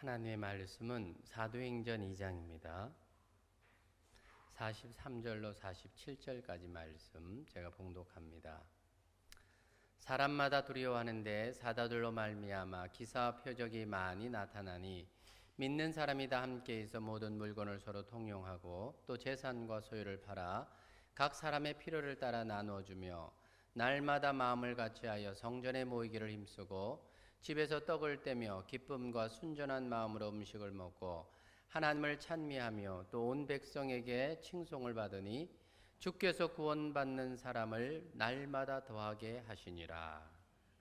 하나님의 말씀은 사도행전 2장입니다. 43절로 47절까지 말씀 제가 봉독합니다. 사람마다 두려워하는데 사도들로 말미암아 기사와 표적이 많이 나타나니 믿는 사람이 다 함께해서 모든 물건을 서로 통용하고 또 재산과 소유를 팔아 각 사람의 필요를 따라 나누어주며 날마다 마음을 같이하여 성전에 모이기를 힘쓰고 집에서 떡을 떼며 기쁨과 순전한 마음으로 음식을 먹고 하나님을 찬미하며 또 온 백성에게 칭송을 받으니 주께서 구원받는 사람을 날마다 더하게 하시니라.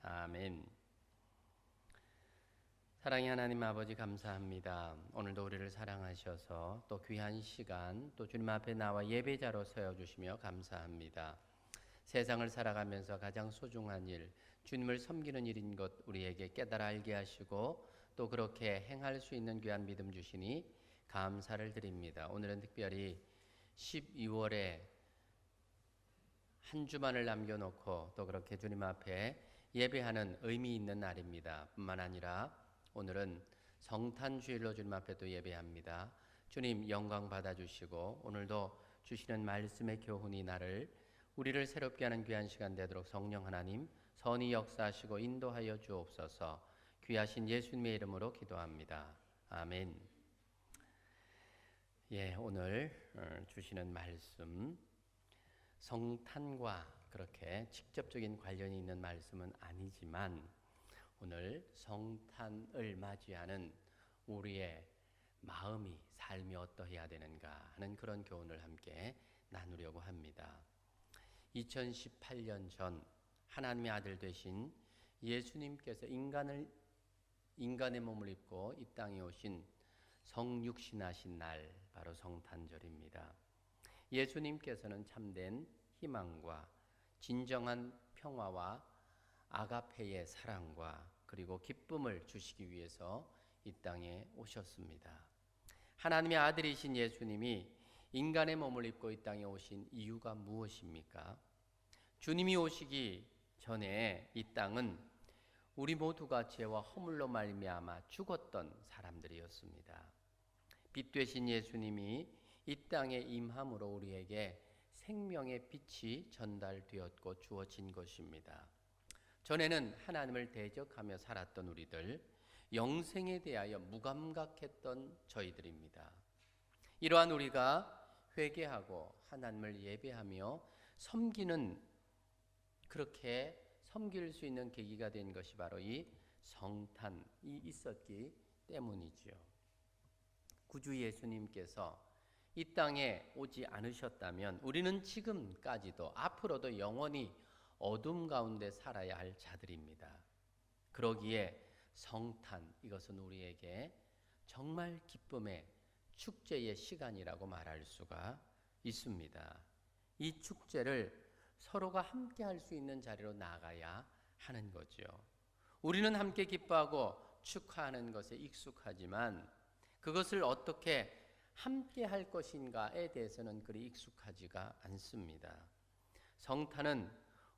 아멘. 사랑의 하나님 아버지 감사합니다. 오늘도 우리를 사랑하셔서 또 귀한 시간 또 주님 앞에 나와 예배자로 세워주시며 감사합니다. 세상을 살아가면서 가장 소중한 일, 주님을 섬기는 일인 것 우리에게 깨달아 알게 하시고 또 그렇게 행할 수 있는 귀한 믿음 주시니 감사를 드립니다. 오늘은 특별히 12월에 한 주만을 남겨놓고 또 그렇게 주님 앞에 예배하는 의미 있는 날입니다. 뿐만 아니라 오늘은 성탄주일로 주님 앞에 또 예배합니다. 주님 영광 받아주시고 오늘도 주시는 말씀의 교훈이 우리를 새롭게 하는 귀한 시간 되도록 성령 하나님 선히 역사하시고 인도하여 주옵소서. 귀하신 예수님의 이름으로 기도합니다. 아멘. 오늘 주시는 말씀 성탄과 그렇게 직접적인 관련이 있는 말씀은 아니지만 오늘 성탄을 맞이하는 우리의 마음이 삶이 어떠해야 되는가 하는 그런 교훈을 함께 나누려고 합니다. 2018년 전 하나님의 아들 되신 예수님께서 인간의 몸을 입고 이 땅에 오신 성육신하신 날 바로 성탄절입니다. 예수님께서는 참된 희망과 진정한 평화와 아가페의 사랑과 그리고 기쁨을 주시기 위해서 이 땅에 오셨습니다. 하나님의 아들이신 예수님이 인간의 몸을 입고 이 땅에 오신 이유가 무엇입니까? 주님이 오시기 전에 이 땅은 우리 모두가 죄와 허물로 말미암아 죽었던 사람들이었습니다. 빛 되신 예수님이 이 땅에 임함으로 우리에게 생명의 빛이 전달되었고 주어진 것입니다. 전에는 하나님을 대적하며 살았던 우리들, 영생에 대하여 무감각했던 저희들입니다. 이러한 우리가 회개하고 하나님을 예배하며 그렇게 섬길 수 있는 계기가 된 것이 바로 이 성탄이 있었기 때문이죠. 구주 예수님께서 이 땅에 오지 않으셨다면 우리는 지금까지도 앞으로도 영원히 어둠 가운데 살아야 할 자들입니다. 그러기에 성탄, 이것은 우리에게 정말 기쁨의 축제의 시간이라고 말할 수가 있습니다. 이 축제를 서로가 함께 할 수 있는 자리로 나가야 하는 거죠. 우리는 함께 기뻐하고 축하하는 것에 익숙하지만 그것을 어떻게 함께 할 것인가에 대해서는 그리 익숙하지가 않습니다. 성탄은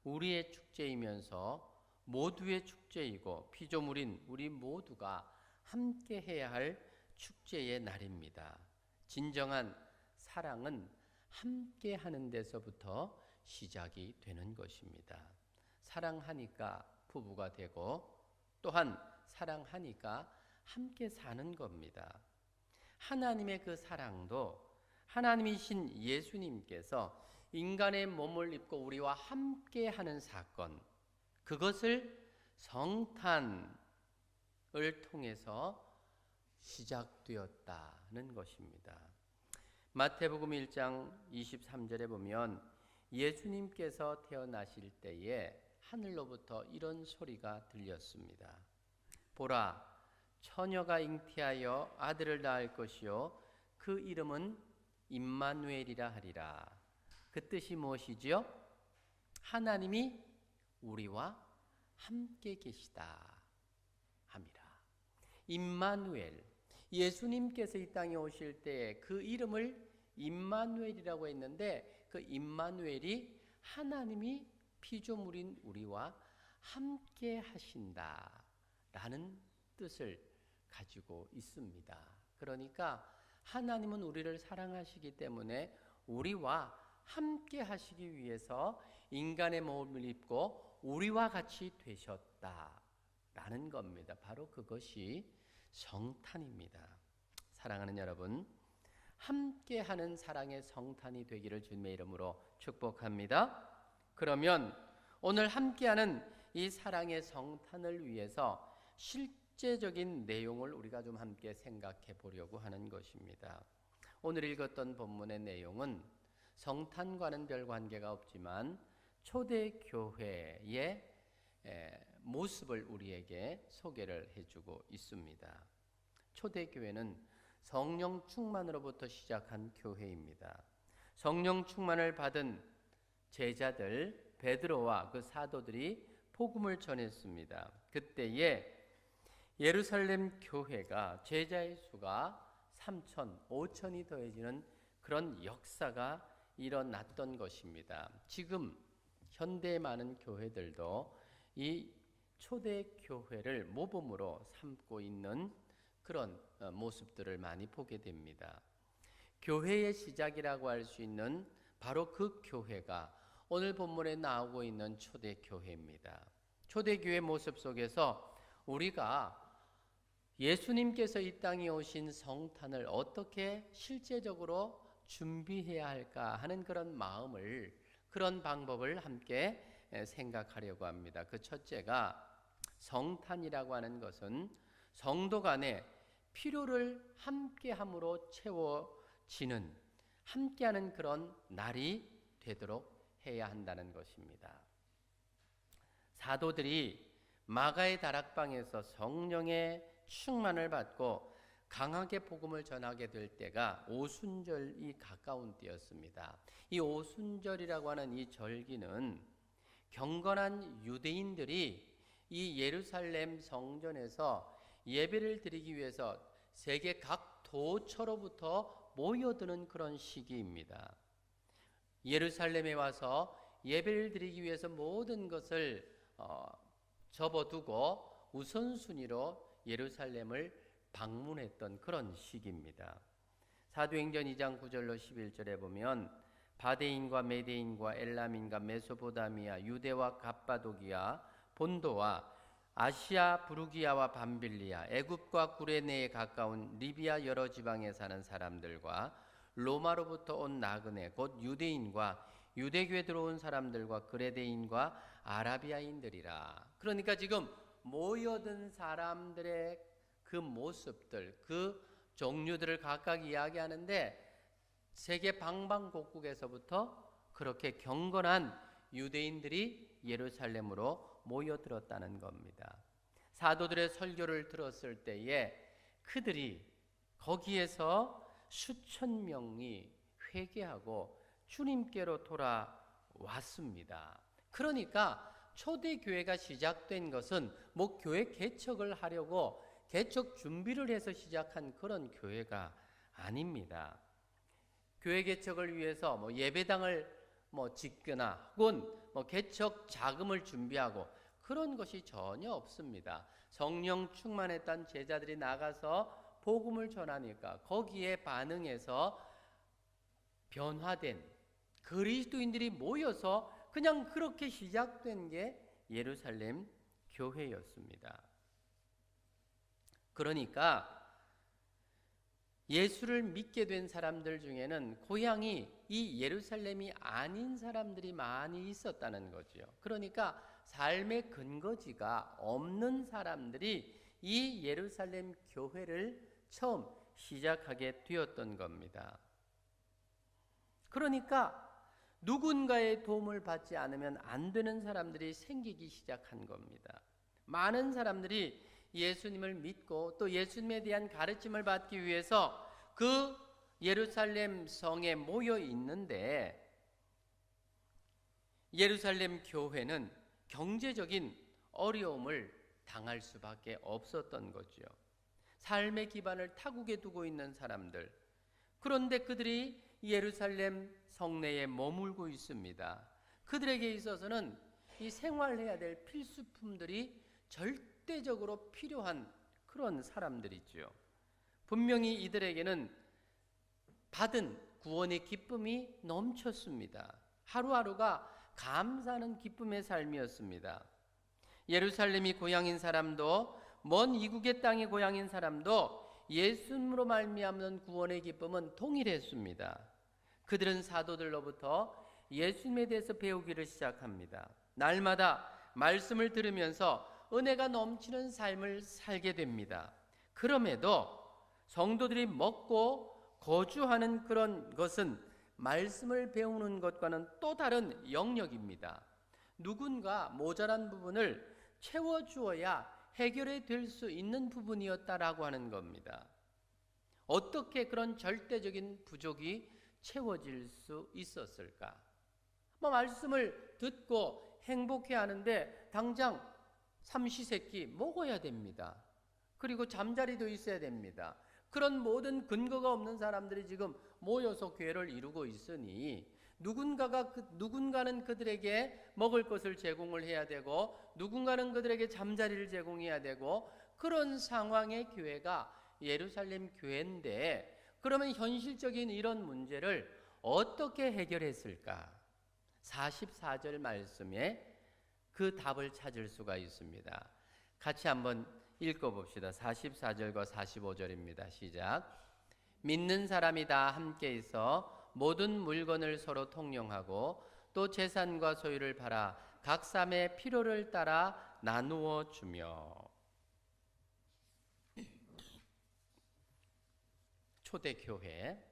우리의 축제이면서 모두의 축제이고 피조물인 우리 모두가 함께 해야 할 축제의 날입니다. 진정한 사랑은 함께 하는 데서부터 시작이 되는 것입니다. 사랑하니까 부부가 되고 또한 사랑하니까 함께 사는 겁니다. 하나님의 그 사랑도 하나님이신 예수님께서 인간의 몸을 입고 우리와 함께 하는 사건, 그것을 성탄을 통해서 시작되었다는 것입니다. 마태복음 1장 23절에 보면 예수님께서 태어나실 때에 하늘로부터 이런 소리가 들렸습니다. 보라, 처녀가 잉태하여 아들을 낳을 것이요 그 이름은 임마누엘이라 하리라. 그 뜻이 무엇이지요? 하나님이 우리와 함께 계시다 함이라. 임마누엘, 예수님께서 이 땅에 오실 때에 그 이름을 임마누엘이라고 했는데 그 임마누엘이 하나님이 피조물인 우리와 함께 하신다라는 뜻을 가지고 있습니다. 그러니까 하나님은 우리를 사랑하시기 때문에 우리와 함께 하시기 위해서 인간의 몸을 입고 우리와 같이 되셨다라는 겁니다. 바로 그것이 성탄입니다. 사랑하는 여러분, 함께하는 사랑의 성탄이 되기를 주님의 이름으로 축복합니다. 그러면 오늘 함께하는 이 사랑의 성탄을 위해서 실제적인 내용을 우리가 좀 함께 생각해 보려고 하는 것입니다. 오늘 읽었던 본문의 내용은 성탄과는 별 관계가 없지만 초대교회의 모습을 우리에게 소개를 해주고 있습니다. 초대교회는 성령 충만으로부터 시작한 교회입니다. 성령 충만을 받은 제자들 베드로와 그 사도들이 복음을 전했습니다. 그때에 예루살렘 교회가 제자의 수가 3천, 5천이 더해지는 그런 역사가 일어났던 것입니다. 지금 현대의 많은 교회들도 이 초대교회를 모범으로 삼고 있는 그런 모습들을 많이 보게 됩니다. 교회의 시작이라고 할 수 있는 바로 그 교회가 오늘 본문에 나오고 있는 초대교회입니다. 초대교회 모습 속에서 우리가 예수님께서 이 땅에 오신 성탄을 어떻게 실제적으로 준비해야 할까 하는 그런 마음을, 그런 방법을 함께 생각하려고 합니다. 그 첫째가 성탄이라고 하는 것은 성도 간의 필요를 함께함으로 채워지는, 함께하는 그런 날이 되도록 해야 한다는 것입니다. 사도들이 마가의 다락방에서 성령의 충만을 받고 강하게 복음을 전하게 될 때가 오순절이 가까운 때였습니다. 이 오순절이라고 하는 이 절기는 경건한 유대인들이 이 예루살렘 성전에서 예배를 드리기 위해서 세계 각 도처로부터 모여드는 그런 시기입니다. 예루살렘에 와서 예배를 드리기 위해서 모든 것을 접어두고 우선순위로 예루살렘을 방문했던 그런 시기입니다. 사도행전 2장 9절로 11절에 보면 바데인과 메데인과 엘람인과 메소포다미아, 유대와 갑바도기아, 본도와 아시아 부르기아와 밤빌리아, 애굽과 구레네에 가까운 리비아 여러 지방에 사는 사람들과 로마로부터 온 나그네 곧 유대인과 유대교에 들어온 사람들과 그레데인과 아라비아인들이라. 그러니까 지금 모여든 사람들의 그 모습들, 그 종류들을 각각 이야기하는데 세계 방방곡곡에서부터 그렇게 경건한 유대인들이 예루살렘으로 모여들었다는 겁니다. 사도들의 설교를 들었을 때에 그들이 거기에서 수천 명이 회개하고 주님께로 돌아왔습니다. 그러니까 초대교회가 시작된 것은 뭐 교회 개척을 하려고 개척 준비를 해서 시작한 그런 교회가 아닙니다. 교회 개척을 위해서 뭐 예배당을 짓거나 혹은 개척 자금을 준비하고 그런 것이 전혀 없습니다. 성령 충만했던 제자들이 나가서 복음을 전하니까 거기에 반응해서 변화된 그리스도인들이 모여서 그냥 그렇게 시작된 게 예루살렘 교회였습니다. 그러니까 예수를 믿게 된 사람들 중에는 고향이 이 예루살렘이 아닌 사람들이 많이 있었다는 거죠. 그러니까 삶의 근거지가 없는 사람들이 이 예루살렘 교회를 처음 시작하게 되었던 겁니다. 그러니까 누군가의 도움을 받지 않으면 안 되는 사람들이 생기기 시작한 겁니다. 많은 사람들이 예수님을 믿고 또 예수님에 대한 가르침을 받기 위해서 그 예루살렘 성에 모여 있는데 예루살렘 교회는 경제적인 어려움을 당할 수밖에 없었던 거죠. 삶의 기반을 타국에 두고 있는 사람들, 그런데 그들이 예루살렘 성내에 머물고 있습니다. 그들에게 있어서는 이 생활해야 될 필수품들이 절대적으로 필요한 그런 사람들이죠. 분명히 이들에게는 받은 구원의 기쁨이 넘쳤습니다. 하루하루가 감사하는 기쁨의 삶이었습니다. 예루살렘이 고향인 사람도 먼 이국의 땅이 고향인 사람도 예수님으로 말미암는 구원의 기쁨은 동일했습니다. 그들은 사도들로부터 예수님에 대해서 배우기를 시작합니다. 날마다 말씀을 들으면서 은혜가 넘치는 삶을 살게 됩니다. 그럼에도 성도들이 먹고 거주하는 그런 것은 말씀을 배우는 것과는 또 다른 영역입니다. 누군가 모자란 부분을 채워주어야 해결이 될 수 있는 부분이었다라고 하는 겁니다. 어떻게 그런 절대적인 부족이 채워질 수 있었을까? 말씀을 듣고 행복해 하는데 당장 삼시세끼 먹어야 됩니다. 그리고 잠자리도 있어야 됩니다. 그런 모든 근거가 없는 사람들이 지금 모여서 교회를 이루고 있으니 누군가는 그들에게 먹을 것을 제공을 해야 되고 누군가는 그들에게 잠자리를 제공해야 되고 그런 상황의 교회가 예루살렘 교회인데 그러면 현실적인 이런 문제를 어떻게 해결했을까? 44절 말씀에 그 답을 찾을 수가 있습니다. 같이 한번 읽어봅시다. 44절과 45절입니다. 시작. 믿는 사람이 다 함께 있어 모든 물건을 서로 통용하고 또 재산과 소유를 팔아 각 사람의 필요를 따라 나누어 주며. 초대교회,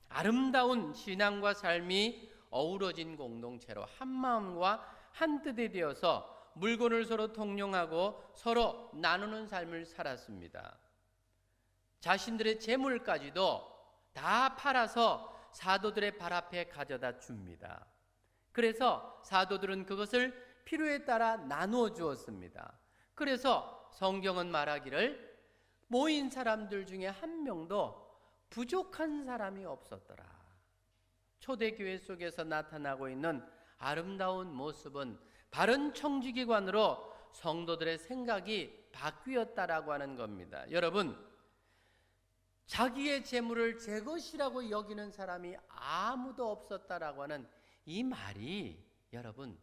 아름다운 신앙과 삶이 어우러진 공동체로 한 마음과 한 뜻이 되어서 물건을 서로 통용하고 서로 나누는 삶을 살았습니다. 자신들의 재물까지도 다 팔아서 사도들의 발 앞에 가져다 줍니다. 그래서 사도들은 그것을 필요에 따라 나누어 주었습니다. 그래서 성경은 말하기를 모인 사람들 중에 한 명도 부족한 사람이 없었더라. 초대교회 속에서 나타나고 있는 아름다운 모습은 바른 청지기관으로 성도들의 생각이 바뀌었다라고 하는 겁니다. 여러분, 자기의 재물을 제 것이라고 여기는 사람이 아무도 없었다라고 하는 이 말이 여러분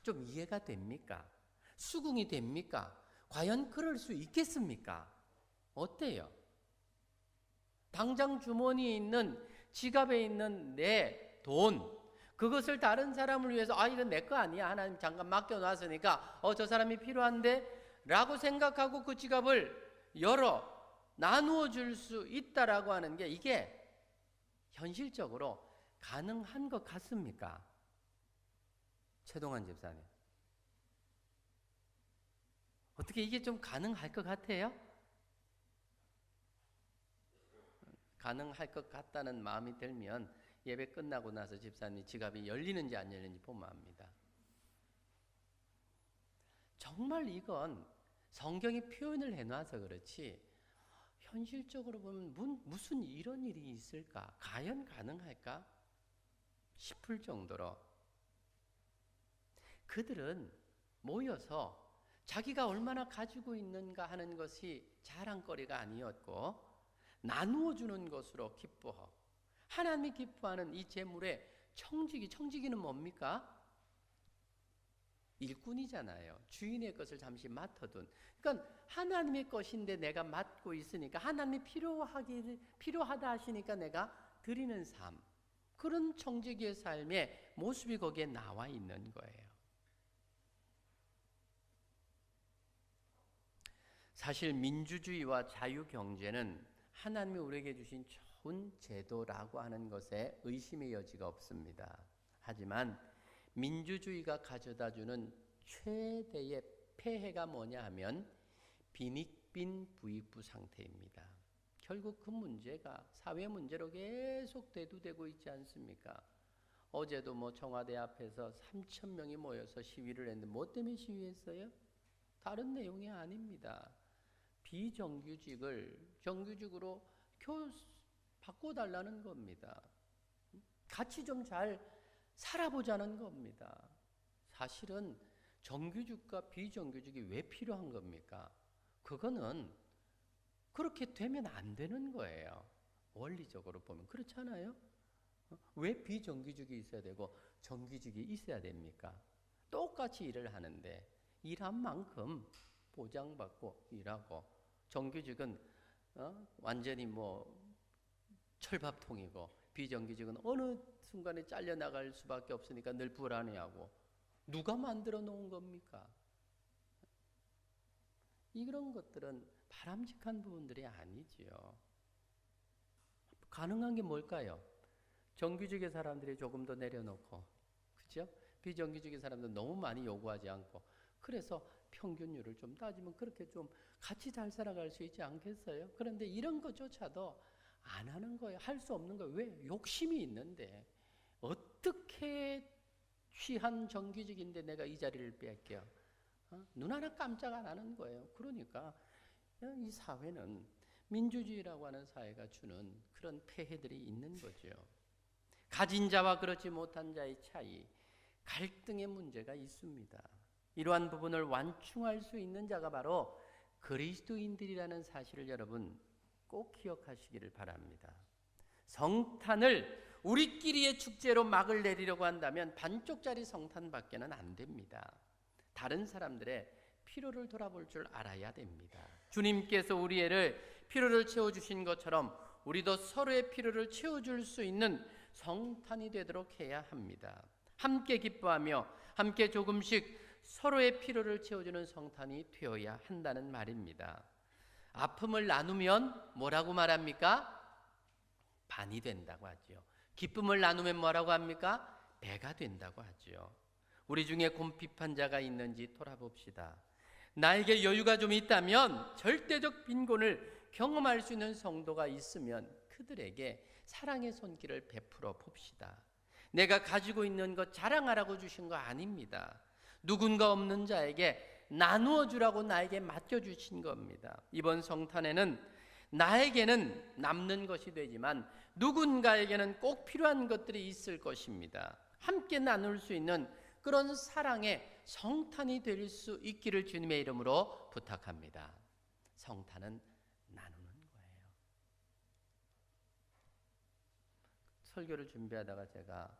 좀 이해가 됩니까? 수긍이 됩니까? 과연 그럴 수 있겠습니까? 어때요? 당장 주머니에 있는 지갑에 있는 내 돈, 그것을 다른 사람을 위해서 이건 내 거 아니야, 하나님 잠깐 맡겨놨으니까 저 사람이 필요한데 라고 생각하고 그 지갑을 열어 나누어 줄 수 있다라고 하는 게 이게 현실적으로 가능한 것 같습니까? 최동환 집사님, 어떻게 이게 좀 가능할 것 같아요? 가능할 것 같다는 마음이 들면 예배 끝나고 나서 집사님 지갑이 열리는지 안 열리는지 보면 압니다. 정말 이건 성경이 표현을 해놔서 그렇지 현실적으로 보면 무슨 이런 일이 있을까? 과연 가능할까? 싶을 정도로 그들은 모여서 자기가 얼마나 가지고 있는가 하는 것이 자랑거리가 아니었고 나누어 주는 것으로 기뻐하고 하나님이 기뻐하는 이 재물의 청지기는 뭡니까? 일꾼이잖아요. 주인의 것을 잠시 맡아둔. 그러니까 하나님의 것인데 내가 맡고 있으니까 하나님이 필요하다 하시니까 내가 드리는 삶. 그런 청지기의 삶의 모습이 거기에 나와 있는 거예요. 사실 민주주의와 자유경제는 하나님이 우리에게 주신 좋은 제도라고 하는 것에 의심의 여지가 없습니다. 하지만 민주주의가 가져다주는 최대의 폐해가 뭐냐 하면 빈익빈 부익부 상태입니다. 결국 그 문제가 사회 문제로 계속 대두되고 있지 않습니까? 어제도 청와대 앞에서 3,000명이 모여서 시위를 했는데 뭐 때문에 시위했어요? 다른 내용이 아닙니다. 비정규직을 정규직으로 바꿔달라는 겁니다. 같이 좀 잘 살아보자는 겁니다. 사실은 정규직과 비정규직이 왜 필요한 겁니까? 그거는 그렇게 되면 안 되는 거예요. 원리적으로 보면 그렇잖아요. 왜 비정규직이 있어야 되고 정규직이 있어야 됩니까? 똑같이 일을 하는데 일한 만큼 보장받고 일하고, 정규직은 완전히 철밥통이고, 비정규직은 어느 순간에 잘려나갈 수밖에 없으니까 늘 불안해하고. 누가 만들어 놓은 겁니까? 이런 것들은 바람직한 부분들이 아니지요. 가능한 게 뭘까요? 정규직의 사람들이 조금 더 내려놓고, 그죠? 비정규직의 사람들 너무 많이 요구하지 않고, 그래서 평균율을 좀 따지면 그렇게 좀 같이 잘 살아갈 수 있지 않겠어요? 그런데 이런 것조차도 안 하는 거예요. 할 수 없는 거예요. 왜? 욕심이 있는데. 어떻게 취한 정규직인데 내가 이 자리를 뺏겨? 눈 하나 깜짝 안 하는 거예요. 그러니까 이 사회는 민주주의라고 하는 사회가 주는 그런 폐해들이 있는 거죠. 가진 자와 그렇지 못한 자의 차이, 갈등의 문제가 있습니다. 이러한 부분을 완충할 수 있는 자가 바로 그리스도인들이라는 사실을 여러분 꼭 기억하시기를 바랍니다. 성탄을 우리끼리의 축제로 막을 내리려고 한다면 반쪽짜리 성탄밖에는 안 됩니다. 다른 사람들의 필요를 돌아볼 줄 알아야 됩니다. 주님께서 우리의 필요를 채워주신 것처럼 우리도 서로의 필요를 채워줄 수 있는 성탄이 되도록 해야 합니다. 함께 기뻐하며 함께 조금씩 서로의 필요를 채워주는 성탄이 되어야 한다는 말입니다. 아픔을 나누면 뭐라고 말합니까? 반이 된다고 하죠. 기쁨을 나누면 뭐라고 합니까? 배가 된다고 하죠. 우리 중에 곰핍한 자가 있는지 돌아봅시다. 나에게 여유가 좀 있다면, 절대적 빈곤을 경험할 수 있는 성도가 있으면 그들에게 사랑의 손길을 베풀어 봅시다. 내가 가지고 있는 것 자랑하라고 주신 거 아닙니다. 누군가 없는 자에게 나누어 주라고 나에게 맡겨주신 겁니다. 이번 성탄에는 나에게는 남는 것이 되지만 누군가에게는 꼭 필요한 것들이 있을 것입니다. 함께 나눌 수 있는 그런 사랑의 성탄이 될 수 있기를 주님의 이름으로 부탁합니다. 성탄은 나누는 거예요. 설교를 준비하다가 제가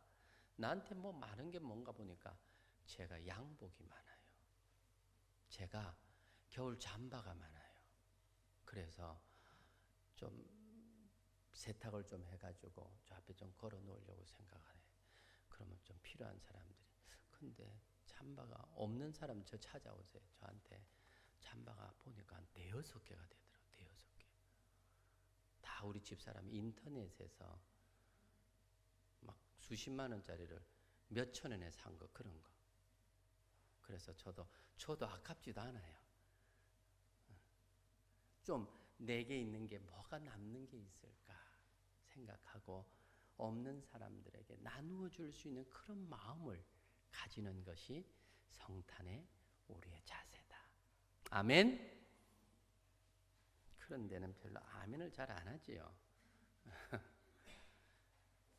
나한테 많은 게 뭔가 보니까 제가 양복이 많아요. 제가 겨울 잠바가 많아요. 그래서 좀 세탁을 좀 해가지고 저 앞에 좀 걸어 놓으려고 생각하네. 그러면 좀 필요한 사람들이. 근데 잠바가 없는 사람 저 찾아오세요. 저한테 잠바가 보니까 한 5-6개가 되더라고요. 5-6개. 다 우리 집사람이 인터넷에서 막 수십만 원짜리를 몇천 원에 산 거, 그런 거. 그래서 저도 아깝지도 않아요. 좀 내게 있는 게 뭐가 남는 게 있을까 생각하고 없는 사람들에게 나누어 줄 수 있는 그런 마음을 가지는 것이 성탄의 우리의 자세다. 아멘? 그런 데는 별로 아멘을 잘 안 하지요.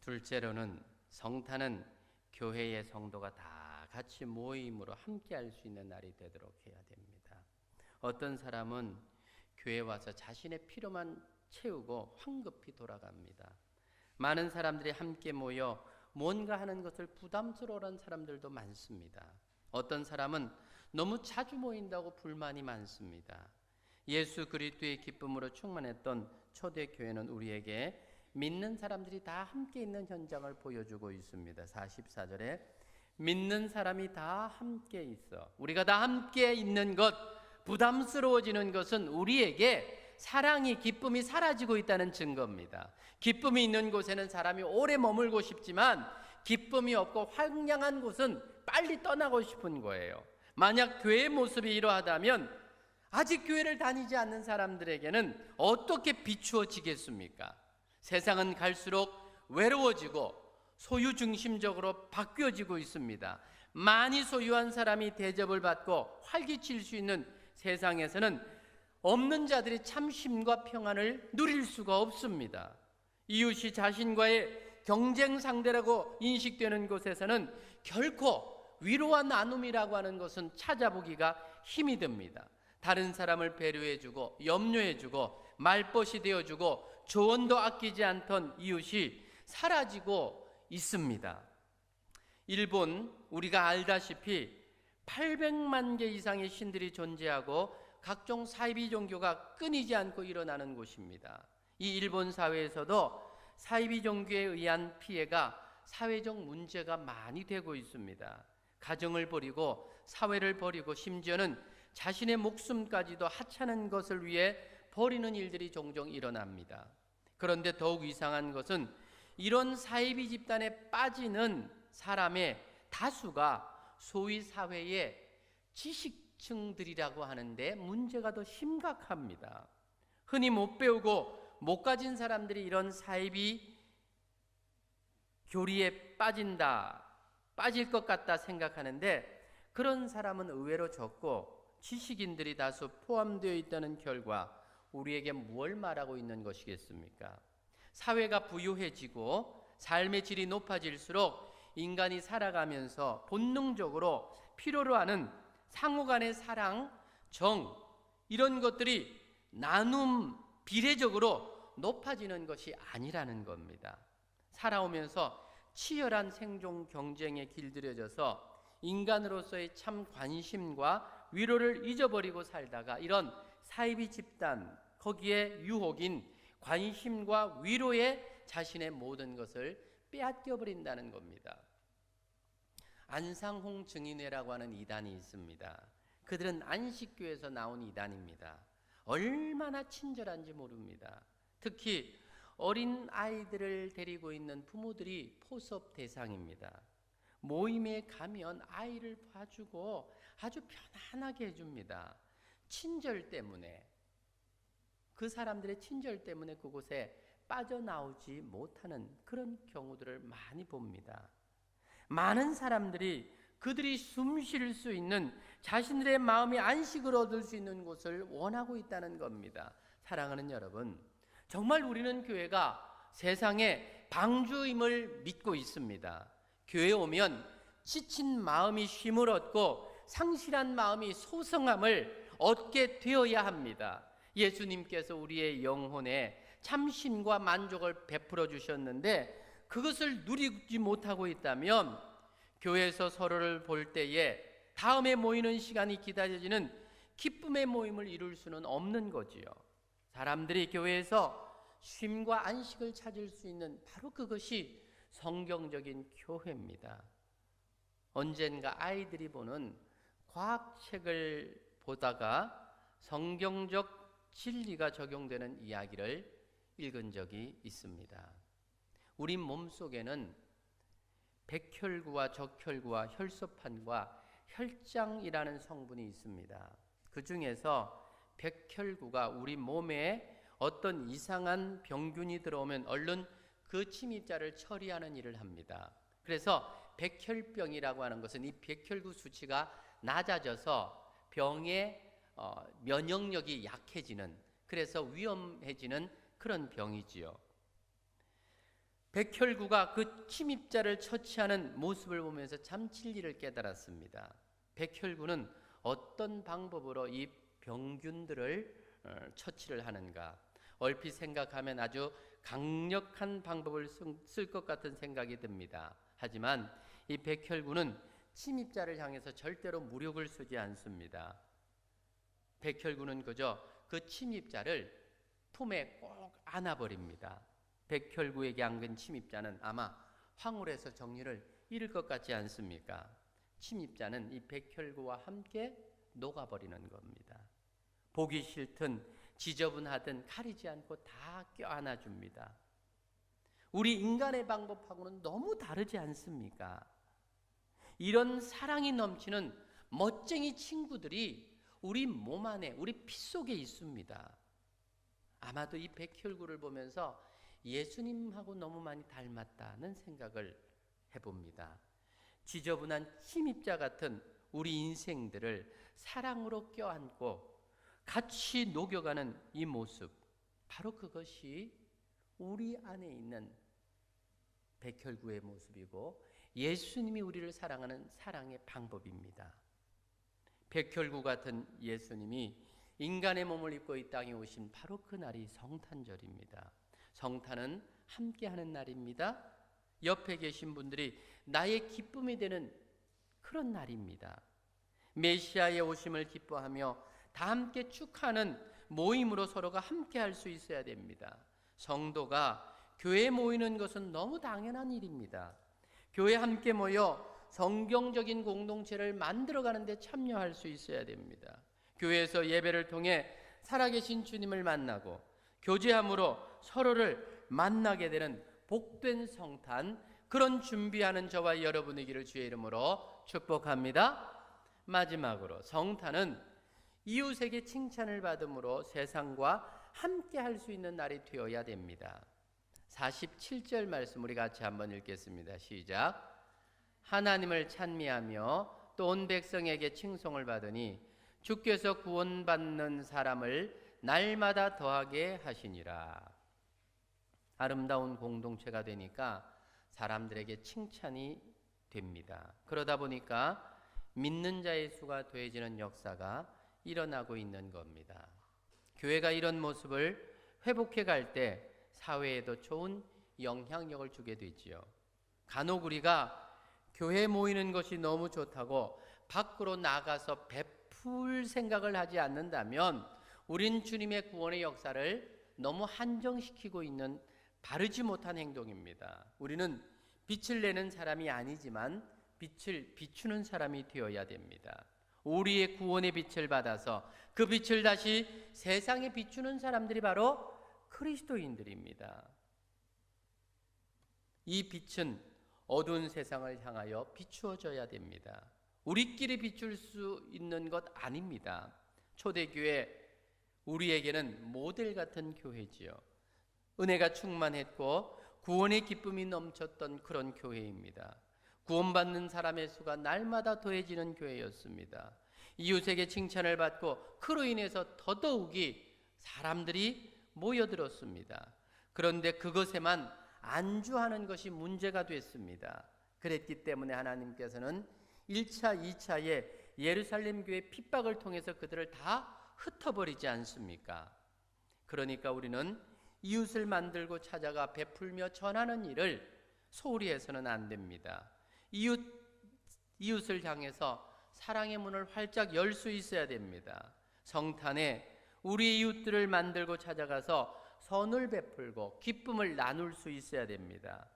둘째로는 성탄은 교회의 성도가 다 같이 모임으로 함께 할 수 있는 날이 되도록 해야 됩니다. 어떤 사람은 교회에 와서 자신의 필요만 채우고 황급히 돌아갑니다. 많은 사람들이 함께 모여 뭔가 하는 것을 부담스러워하는 사람들도 많습니다. 어떤 사람은 너무 자주 모인다고 불만이 많습니다. 예수 그리스도의 기쁨으로 충만했던 초대교회는 우리에게 믿는 사람들이 다 함께 있는 현장을 보여주고 있습니다. 44절에 믿는 사람이 다 함께 있어. 우리가 다 함께 있는 것, 부담스러워지는 것은 우리에게 사랑이, 기쁨이 사라지고 있다는 증거입니다. 기쁨이 있는 곳에는 사람이 오래 머물고 싶지만 기쁨이 없고 황량한 곳은 빨리 떠나고 싶은 거예요. 만약 교회의 모습이 이러하다면 아직 교회를 다니지 않는 사람들에게는 어떻게 비추어지겠습니까? 세상은 갈수록 외로워지고 소유중심적으로 바뀌어지고 있습니다. 많이 소유한 사람이 대접을 받고 활기칠 수 있는 세상에서는 없는 자들이 참 쉼과 평안을 누릴 수가 없습니다. 이웃이 자신과의 경쟁 상대라고 인식되는 곳에서는 결코 위로와 나눔이라고 하는 것은 찾아보기가 힘이 듭니다. 다른 사람을 배려해주고 염려해주고 말벗이 되어주고 조언도 아끼지 않던 이웃이 사라지고 있습니다. 일본, 우리가 알다시피 800만 개 이상의 신들이 존재하고 각종 사이비 종교가 끊이지 않고 일어나는 곳입니다. 이 일본 사회에서도 사이비 종교에 의한 피해가 사회적 문제가 많이 되고 있습니다. 가정을 버리고 사회를 버리고 심지어는 자신의 목숨까지도 하찮은 것을 위해 버리는 일들이 종종 일어납니다. 그런데 더욱 이상한 것은 이런 사이비 집단에 빠지는 사람의 다수가 소위 사회의 지식층들이라고 하는데 문제가 더 심각합니다. 흔히 못 배우고 못 가진 사람들이 이런 사이비 교리에 빠질 것 같다 생각하는데 그런 사람은 의외로 적고 지식인들이 다수 포함되어 있다는 결과 우리에게 무엇을 말하고 있는 것이겠습니까? 사회가 부유해지고 삶의 질이 높아질수록 인간이 살아가면서 본능적으로 필요로 하는 상호 간의 사랑, 정 이런 것들이 나눔 비례적으로 높아지는 것이 아니라는 겁니다. 살아오면서 치열한 생존 경쟁에 길들여져서 인간으로서의 참 관심과 위로를 잊어버리고 살다가 이런 사이비 집단 거기에 유혹인 관심과 위로에 자신의 모든 것을 빼앗겨 버린다는 겁니다. 안상홍 증인회라고 하는 이단이 있습니다. 그들은 안식교에서 나온 이단입니다. 얼마나 친절한지 모릅니다. 특히 어린 아이들을 데리고 있는 부모들이 포섭 대상입니다. 모임에 가면 아이를 봐주고 아주 편안하게 해줍니다. 친절 때문에, 그 사람들의 친절 때문에 그곳에 빠져나오지 못하는 그런 경우들을 많이 봅니다. 많은 사람들이 그들이 숨 쉴 수 있는 자신들의 마음이 안식을 얻을 수 있는 곳을 원하고 있다는 겁니다. 사랑하는 여러분, 정말 우리는 교회가 세상의 방주임을 믿고 있습니다. 교회에 오면 지친 마음이 쉼을 얻고 상실한 마음이 소성함을 얻게 되어야 합니다. 예수님께서 우리의 영혼에 참 쉼과 만족을 베풀어 주셨는데 그것을 누리지 못하고 있다면 교회에서 서로를 볼 때에 다음에 모이는 시간이 기다려지는 기쁨의 모임을 이룰 수는 없는 거지요. 사람들이 교회에서 쉼과 안식을 찾을 수 있는 바로 그것이 성경적인 교회입니다. 언젠가 아이들이 보는 과학책을 보다가 성경적 진리가 적용되는 이야기를 읽은 적이 있습니다. 우리 몸속에는 백혈구와 적혈구와 혈소판과 혈장이라는 성분이 있습니다. 그 중에서 백혈구가 우리 몸에 어떤 이상한 병균이 들어오면 얼른 그 침입자를 처리하는 일을 합니다. 그래서 백혈병이라고 하는 것은 이 백혈구 수치가 낮아져서 병의 면역력이 약해지는, 그래서 위험해지는 그런 병이지요. 백혈구가 그 침입자를 처치하는 모습을 보면서 참 진리를 깨달았습니다. 백혈구는 어떤 방법으로 이 병균들을 처치를 하는가? 얼핏 생각하면 아주 강력한 방법을 쓸 것 같은 생각이 듭니다. 하지만 이 백혈구는 침입자를 향해서 절대로 무력을 쓰지 않습니다. 백혈구는 그저 그 침입자를 품에 꼭 안아버립니다. 백혈구에게 안긴 침입자는 아마 황홀해서 정신을 잃을 것 같지 않습니까? 침입자는 이 백혈구와 함께 녹아버리는 겁니다. 보기 싫든 지저분하든 가리지 않고 다 껴안아줍니다. 우리 인간의 방법하고는 너무 다르지 않습니까? 이런 사랑이 넘치는 멋쟁이 친구들이 우리 몸 안에, 우리 피 속에 있습니다. 아마도 이 백혈구를 보면서 예수님하고 너무 많이 닮았다는 생각을 해봅니다. 지저분한 침입자 같은 우리 인생들을 사랑으로 껴안고 같이 녹여가는 이 모습, 바로 그것이 우리 안에 있는 백혈구의 모습이고 예수님이 우리를 사랑하는 사랑의 방법입니다. 백혈구 같은 예수님이 인간의 몸을 입고 이 땅에 오신 바로 그 날이 성탄절입니다. 성탄은 함께하는 날입니다. 옆에 계신 분들이 나의 기쁨이 되는 그런 날입니다. 메시아의 오심을 기뻐하며 다 함께 축하하는 모임으로 서로가 함께할 수 있어야 됩니다. 성도가 교회에 모이는 것은 너무 당연한 일입니다. 교회에 함께 모여 성경적인 공동체를 만들어가는 데 참여할 수 있어야 됩니다. 교회에서 예배를 통해 살아계신 주님을 만나고 교제함으로 서로를 만나게 되는 복된 성탄, 그런 준비하는 저와 여러분이기를 주의 이름으로 축복합니다. 마지막으로 성탄은 이웃에게 칭찬을 받음으로 세상과 함께 할 수 있는 날이 되어야 됩니다. 47절 말씀 우리 같이 한번 읽겠습니다. 시작. 하나님을 찬미하며 또 온 백성에게 칭송을 받으니 주께서 구원받는 사람을 날마다 더하게 하시니라. 아름다운 공동체가 되니까 사람들에게 칭찬이 됩니다. 그러다 보니까 믿는 자의 수가 더해지는 역사가 일어나고 있는 겁니다. 교회가 이런 모습을 회복해 갈 때 사회에도 좋은 영향력을 주게 되지요. 간혹 우리가 교회에 모이는 것이 너무 좋다고 밖으로 나가서 베풀 생각을 하지 않는다면 우린 주님의 구원의 역사를 너무 한정시키고 있는 바르지 못한 행동입니다. 우리는 빛을 내는 사람이 아니지만 빛을 비추는 사람이 되어야 됩니다. 우리의 구원의 빛을 받아서 그 빛을 다시 세상에 비추는 사람들이 바로 그리스도인들입니다. 이 빛은 어두운 세상을 향하여 비추어져야 됩니다. 우리끼리 비출 수 있는 것 아닙니다. 초대교회, 우리에게는 모델 같은 교회지요. 은혜가 충만했고 구원의 기쁨이 넘쳤던 그런 교회입니다. 구원받는 사람의 수가 날마다 더해지는 교회였습니다. 이웃에게 칭찬을 받고 그로 인해서 더더욱이 사람들이 모여들었습니다. 그런데 그것에만 안주하는 것이 문제가 됐습니다. 그랬기 때문에 하나님께서는 1차, 2차에 예루살렘 교회 핍박을 통해서 그들을 다 흩어버리지 않습니까? 그러니까 우리는 이웃을 만들고 찾아가 베풀며 전하는 일을 소홀히 해서는 안 됩니다. 이웃을 향해서 사랑의 문을 활짝 열 수 있어야 됩니다. 성탄에 우리 이웃들을 만들고 찾아가서 선을 베풀고 기쁨을 나눌 수 있어야 됩니다.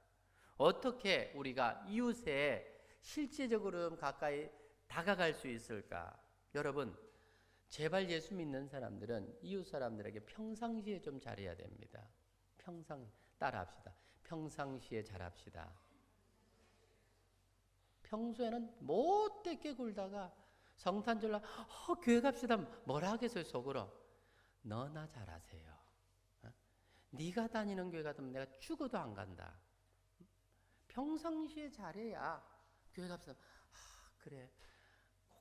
어떻게 우리가 이웃에 실제적으로 가까이 다가갈 수 있을까? 여러분, 제발 예수 믿는 사람들은 이웃 사람들에게 평상시에 좀 잘해야 됩니다. 따라합시다. 평상시에 잘합시다. 평소에는 못되게 굴다가 성탄절날 교회 갑시다 뭐라 하겠어요 속으로. 너나 잘하세요. 네가 다니는 교회 가면 내가 죽어도 안 간다. 평상시에 잘해야 교회 갑시다. 그래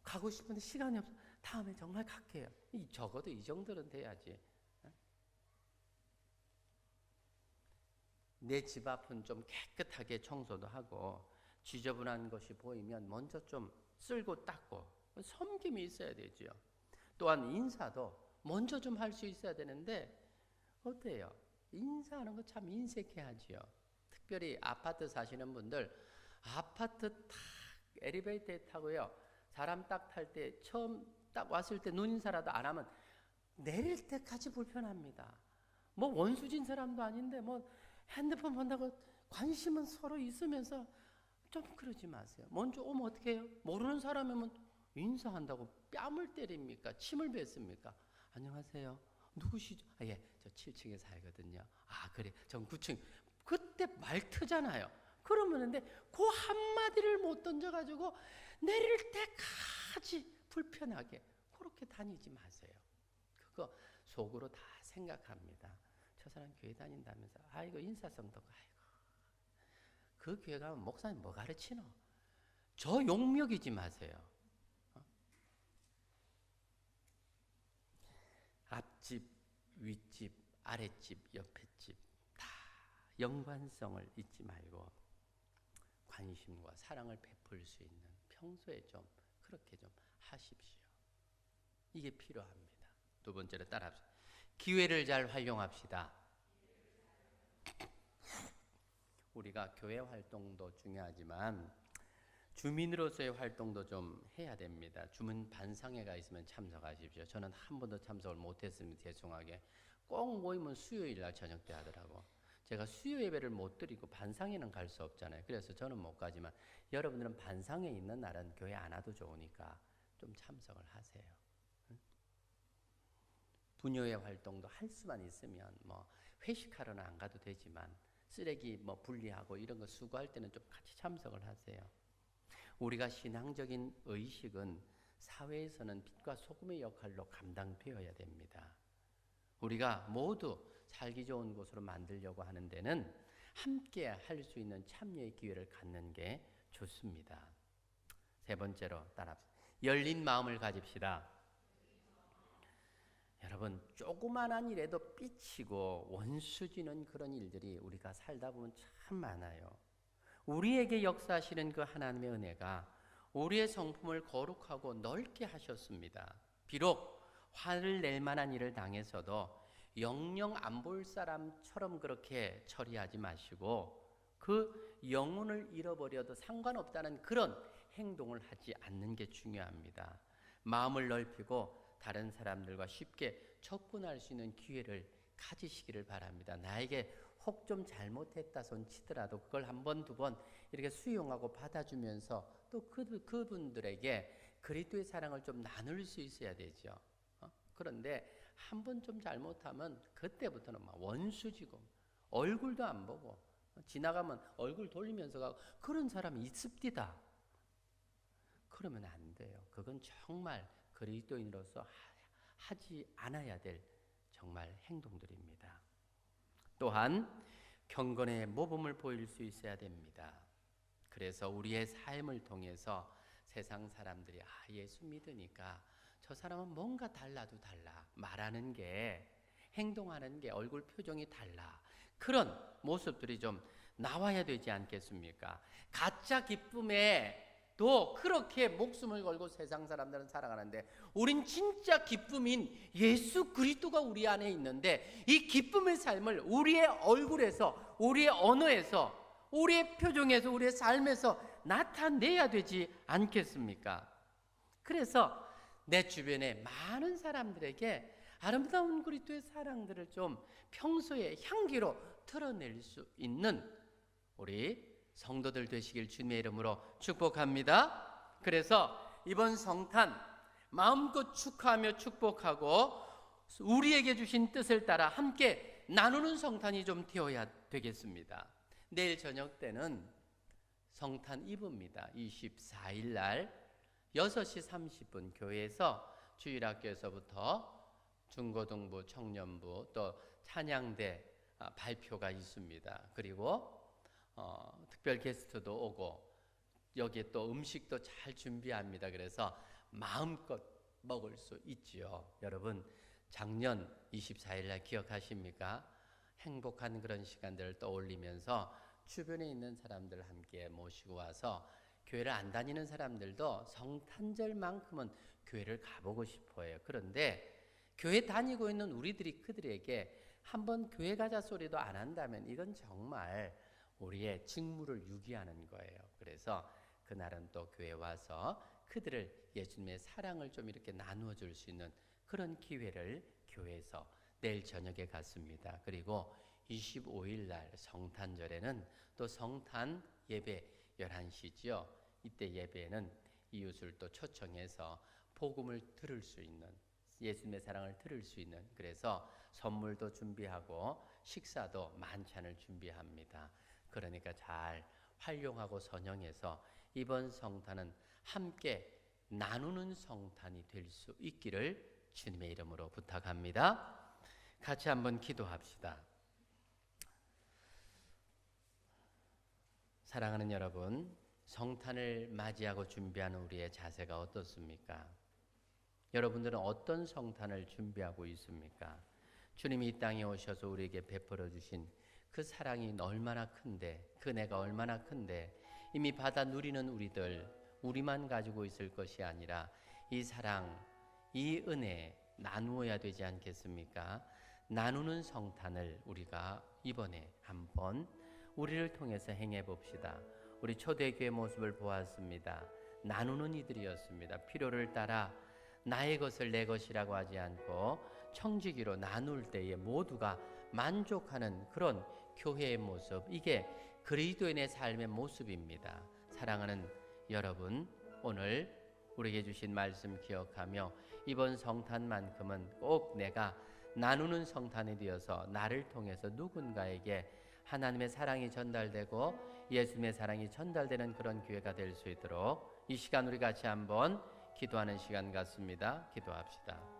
가고 싶은데 시간이 없어. 다음에 정말 갈게요. 적어도 이 정도는 돼야지. 내 집 앞은 좀 깨끗하게 청소도 하고 지저분한 것이 보이면 먼저 좀 쓸고 닦고 섬김이 있어야 되죠. 또한 인사도 먼저 좀 할 수 있어야 되는데 어때요? 인사하는 거 참 인색해하지요. 특별히 아파트 사시는 분들 아파트 탁 엘리베이터에 타고요. 사람 딱 탈 때 처음 딱 왔을 때 눈인사라도 안 하면 내릴 때까지 불편합니다. 뭐 원수진 사람도 아닌데 뭐 핸드폰 본다고 관심은 서로 있으면서 좀 그러지 마세요. 먼저 오면 어떻게 해요? 모르는 사람이면 인사한다고 뺨을 때립니까? 침을 뱉습니까? 안녕하세요. 누구시죠? 예, 저 7층에 살거든요. 그래, 전 9층. 그때 말 트잖아요. 그러면 근데 그 한마디를 못 던져가지고 내릴 때까지 불편하게 그렇게 다니지 마세요. 그거 속으로 다 생각합니다. 저 사람 교회 다닌다면서 아이고 인사성도 아이고 그 교회 가면 목사님 뭐 가르치노? 저 욕먹이지 마세요. 앞집, 윗집, 아랫집, 옆에집 다 연관성을 잊지 말고 관심과 사랑을 베풀 수 있는 평소에 좀 그렇게 좀 하십시오. 이게 필요합니다. 두 번째로 따라합시다. 기회를 잘 활용합시다. 우리가 교회 활동도 중요하지만 주민으로서의 활동도 좀 해야 됩니다. 주민 반상회가 있으면 참석하십시오. 저는 한 번도 참석을 못했습니다. 죄송하게. 꼭 모이면 수요일 날 저녁 때 하더라고. 제가 수요 예배를 못 드리고 반상회는 갈 수 없잖아요. 그래서 저는 못 가지만 여러분들은 반상회 있는 날은 교회 안 와도 좋으니까 좀 참석을 하세요. 분요회 활동도 할 수만 있으면 뭐 회식하러는 안 가도 되지만 쓰레기 뭐 분리하고 이런 거 수고할 때는 좀 같이 참석을 하세요. 우리가 신앙적인 의식은 사회에서는 빛과 소금의 역할로 감당되어야 됩니다. 우리가 모두 살기 좋은 곳으로 만들려고 하는 데는 함께 할 수 있는 참여의 기회를 갖는 게 좋습니다. 세 번째로 따라합시다. 열린 마음을 가집시다. 여러분, 조그만한 일에도 삐치고 원수지는 그런 일들이 우리가 살다 보면 참 많아요. 우리에게 역사하시는 그 하나님의 은혜가 우리의 성품을 거룩하고 넓게 하셨습니다. 비록 화를 낼 만한 일을 당해서도 영영 안 볼 사람처럼 그렇게 처리하지 마시고 그 영혼을 잃어버려도 상관없다는 그런 행동을 하지 않는 게 중요합니다. 마음을 넓히고 다른 사람들과 쉽게 접근할 수 있는 기회를 가지시기를 바랍니다. 나에게 혹 좀 잘못했다 손치더라도 그걸 한 번, 두 번 이렇게 수용하고 받아주면서 또 그분들에게 그리스도의 사랑을 좀 나눌 수 있어야 되죠. 그런데 한 번 좀 잘못하면 그때부터는 막 원수지고 얼굴도 안 보고 지나가면 얼굴 돌리면서 가고 그런 사람이 있습니다. 그러면 안 돼요. 그건 정말 그리스도인으로서 하지 않아야 될 정말 행동들입니다. 또한 경건의 모범을 보일 수 있어야 됩니다. 그래서 우리의 삶을 통해서 세상 사람들이 예수 믿으니까 저 사람은 뭔가 달라도 달라. 말하는 게, 행동하는 게, 얼굴 표정이 달라. 그런 모습들이 좀 나와야 되지 않겠습니까? 가짜 기쁨에 또 그렇게 목숨을 걸고 세상 사람들은 살아가는데 우린 진짜 기쁨인 예수 그리스도가 우리 안에 있는데 이 기쁨의 삶을 우리의 얼굴에서, 우리의 언어에서, 우리의 표정에서, 우리의 삶에서 나타내야 되지 않겠습니까? 그래서 내 주변에 많은 사람들에게 아름다운 그리스도의 사랑들을 좀 평소에 향기로 드러낼 수 있는 우리 성도들 되시길 주님의 이름으로 축복합니다. 그래서 이번 성탄 마음껏 축하하며 축복하고 우리에게 주신 뜻을 따라 함께 나누는 성탄이 좀 되어야 되겠습니다. 내일 저녁 때는 성탄 이브입니다. 24일 날 6시 30분 교회에서 주일학교에서부터 중고등부, 청년부 또 찬양대 발표가 있습니다. 그리고 특별 게스트도 오고 여기에 또 음식도 잘 준비합니다. 그래서 마음껏 먹을 수 있지요. 여러분 작년 24일 날 기억하십니까? 행복한 그런 시간들을 떠올리면서 주변에 있는 사람들 함께 모시고 와서 교회를 안 다니는 사람들도 성탄절만큼은 교회를 가보고 싶어요. 그런데 교회 다니고 있는 우리들이 그들에게 한번 교회 가자 소리도 안 한다면 이건 정말 우리의 직무를 유기하는 거예요. 그래서 그날은 또 교회 와서 그들을 예수님의 사랑을 좀 이렇게 나누어 줄 수 있는 그런 기회를 교회에서 내일 저녁에 갖습니다. 그리고 25일 날 성탄절에는 또 성탄 예배 11시죠. 이때 예배에는 이웃을 또 초청해서 복음을 들을 수 있는, 예수님의 사랑을 들을 수 있는, 그래서 선물도 준비하고 식사도 만찬을 준비합니다. 그러니까 잘 활용하고 선영해서 이번 성탄은 함께 나누는 성탄이 될 수 있기를 주님의 이름으로 부탁합니다. 같이 한번 기도합시다. 사랑하는 여러분, 성탄을 맞이하고 준비하는 우리의 자세가 어떻습니까? 여러분들은 어떤 성탄을 준비하고 있습니까? 주님이 이 땅에 오셔서 우리에게 베풀어 주신 그 사랑이 얼마나 큰데, 그 은혜가 얼마나 큰데 이미 받아 누리는 우리들, 우리만 가지고 있을 것이 아니라 이 사랑, 이 은혜, 나누어야 되지 않겠습니까? 나누는 성탄을 우리가 이번에 한번 우리를 통해서 행해 봅시다. 우리 초대교회 모습을 보았습니다. 나누는 이들이었습니다. 필요를 따라 나의 것을 내 것이라고 하지 않고 청지기로 나눌 때에 모두가 만족하는 그런 교회의 모습, 이게 그리스도인의 삶의 모습입니다. 사랑하는 여러분, 오늘 우리에게 주신 말씀 기억하며 이번 성탄만큼은 꼭 내가 나누는 성탄이 되어서 나를 통해서 누군가에게 하나님의 사랑이 전달되고 예수님의 사랑이 전달되는 그런 기회가 될 수 있도록 이 시간 우리 같이 한번 기도하는 시간 같습니다. 기도합시다.